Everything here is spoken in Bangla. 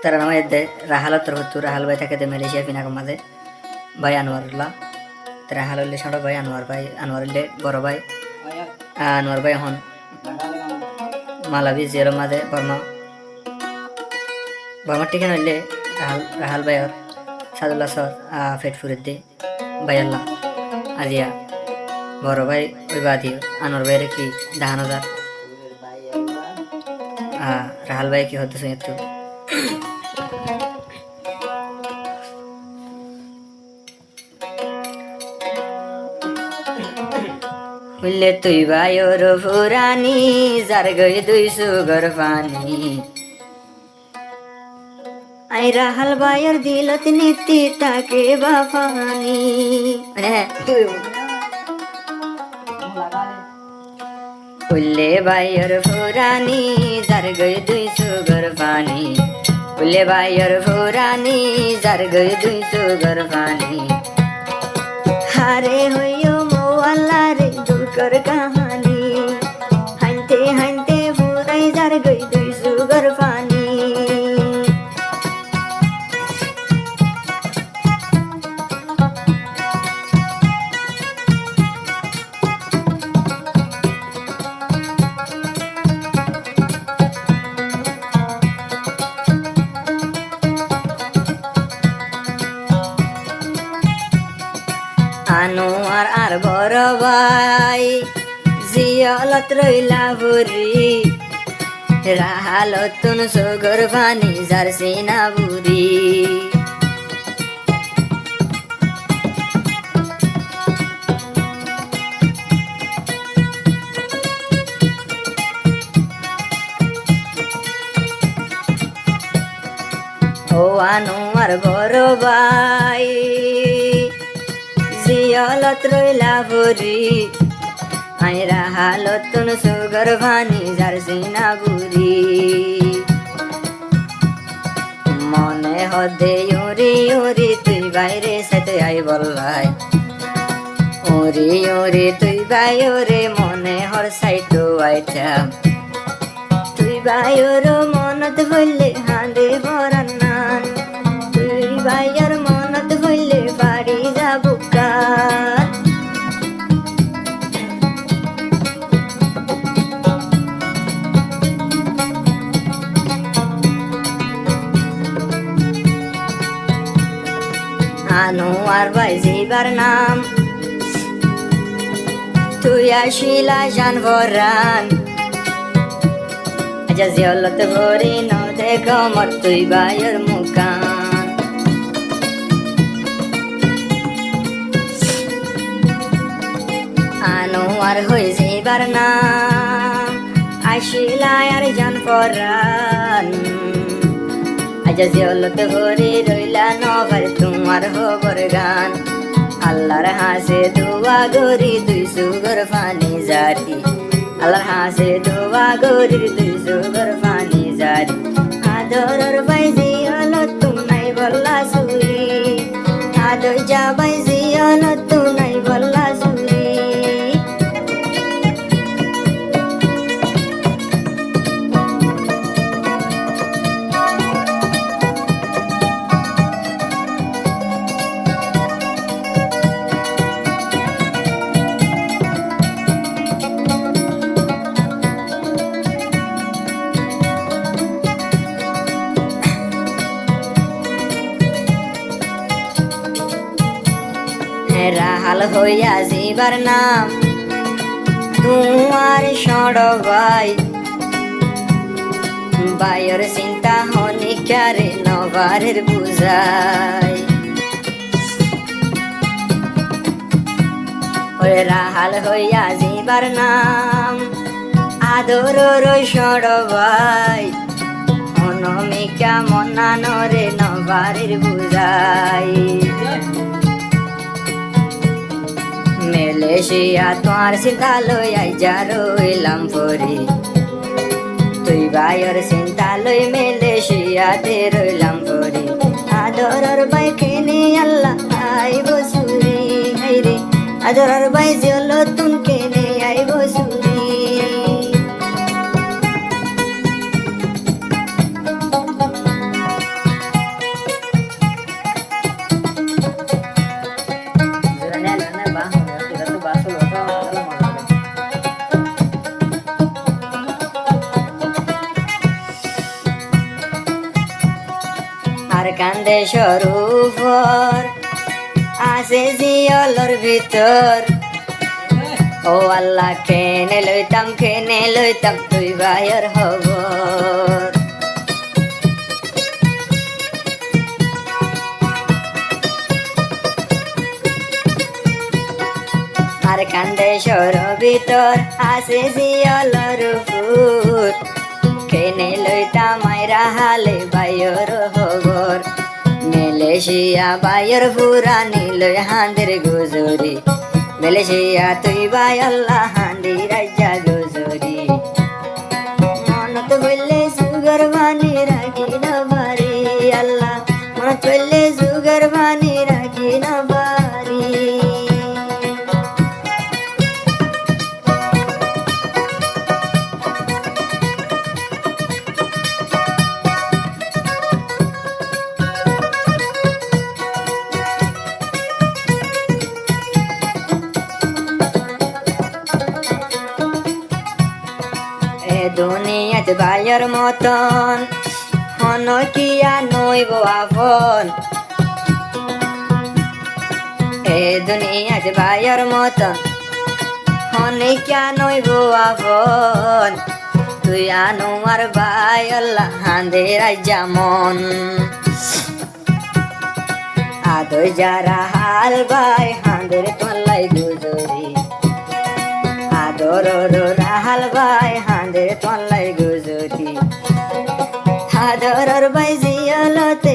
তারা নামে দে রাহাল তোর হতো রাহাল ভাই থাকে দে মালয়েশিয়া পিনাক মাঝে ভাই আনোয়ারুল্লাহ রাহাল হইলে ছোট ভাই আনোয়ার হইলে বড় ভাই আনোয়ার ভাই এখন মালাবি জিয়ার মাঝে বর্মার ঠিকানা হইলে রাহাল ভাইয়র সাদুল্লাহ সর ফেটফুরের দে ভাইয়াল্লাহ আজিয়া বড় ভাই ওই বাদি আনোয়ার ভাইয়ের কি 10,000 রাহাল ভাই কি হতো একটু হইলে তুই ভাইয়র ফুরানি যার গই 200 গর পানি আই রাহাল ভাইয়র দিলত নীতি তাকে বাফানি হইলে ভাইয়র ফুরানি যার গই 200 গর পানি হইলে ভাইয়র ফুরানি যার গই 200 গর পানি হারে হইও মোয়াল্লা রে দুঃখর কাহানি হাইতে হাইতে ফুরাই যার গই 200 গর পানি আনোয়ার আর বড় ভাই জিয়ালত রইলা বুড়ি রাহালতুন সুগর পানি যার সিনা বুড়ি ও আনোয়ার বড় ভাই জিয়ালত রইলা বুড়ি আই রাহালতুন সুগর ভানি যার সিনা বুড়ি মনে হদে ইউরি ইউরি তুই বাইরে সাথে আই বললাই ওরে ওরে তুই বাইরে মনে হর সাইটো আইটা তুই বাইর মনত হইলে হাঁদে বরান নান তুই বাইর মনত হইলে বাড়ি যাবো কার আনোয়ার ভাই জিবার নাম তুই আসিলা জানবরান আজ জিয়লত ভরি ন দেখো মর তুই বাইর মুকান আনোয়ার হই জিবার নাম আসিলা আর জানবরান আজ জিয়লত ভরি রইলা নভার তোমার হবর গান আল্লাহর হাসে দোয়া গরি 200 গর পানি জারি আল্লাহর হাসে দোয়া গরি 200 গর পানি জারি আদরর ভাই জিয়লত তুই বল্লা সুরি আদর যা ভাই জিয়লত তুই বল্লা সুরি রাহাল হইয়া জিবার নাম তোমার সড় ভাই বাইর চিন্তা হনিকারে নবারের বুঝাই ওরে রাহাল হইয়া জিবার নাম আদরর সড় ভাই অনমিকা মনানরে নবারের বুঝাই মেলেশিয়া তোমার চিন্তা লই আই যা রইলাম পরি তুই বাইর চিন্তা লই মেলেশিয়াতে রইলাম পরি আদরর বাই কেনে আল্লাহ আই বসুরি হাইরে আদরর বাই জিয়লতুন কেনে আই বসুরি আর কান্দে সরুফর আছে জিয়লর ভিতর ও আল্লাহ কেনে লইতাম তুই ভাইয়ের খবর আর কান্দে সর ভিতর আছে জিয়লর ফুট কেনে লইতাম আইরা হালে ভাইয়ের খবর মেলেশিয়া ভাইয়ের ফুরানি লই হাঁদের গুজরি মেলেশিয়া তুই ভাই আল্লাহ হাঁদি রাজা গুজরি মনত বললে সুগর বানি রাখি না বাড়ি আল্লাহ মনত বললে সুগর বানি রাখি না বাড়ি দুনিয়াতে ভাইয়ের মতন হন কিয়া নইব আপন এ দুনিয়াতে ভাইয়ের মতন হন কিয়া নইব আপন তুই আনু আর ভাই আল্লাহ হাঁদে রাজা মন আদর যারা হাল ভাই হাঁদের তল্লাই গুজরি আদর রাহাল ভাই হাঁদের তল্লাই গুজরি আদর ভাই জিয়ালতে